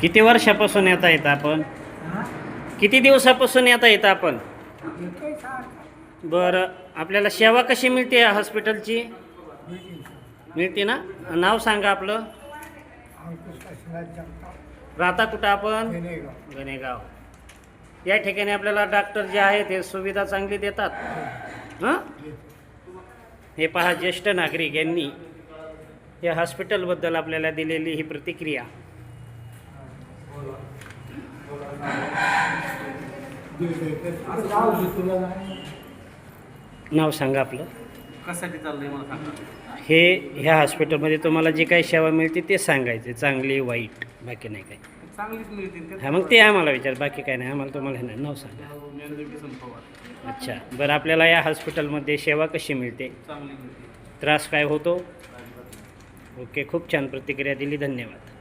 किती वर्षापासून येता येतं आपण? किती दिवसापासून येता येतं आपण? बरं, आपल्याला सेवा कशी मिळते या हॉस्पिटलची? मिळते ना? नाव सांगा आपलं. राहता कुठं आपण? गणेगाव. या ठिकाणी आपल्याला डॉक्टर जे आहेत हे सुविधा चांगली देतात. हां, हे पहा, ज्येष्ठ नागरिक यांनी या हॉस्पिटलबद्दल आपल्याला दिलेली ही प्रतिक्रिया. नाव सांगा आपलं. कशासाठी चाललंय मला सांगा. हे ह्या हॉस्पिटलमध्ये तुम्हाला जे काही सेवा मिळते ते सांगायचे, चांगली वाईट, बाकी नाही काही. चांगलीच मिळतील. हां, मग ते आम्हाला विचार, बाकी काय नाही आम्हाला. तुम्हाला हे नाही, नाव सांगा. अच्छा, बरं, आपल्याला या हॉस्पिटलमध्ये सेवा कशी मिळते? चांगली मिळते. त्रास काय होतो? ओके, खूप छान प्रतिक्रिया दिली, धन्यवाद.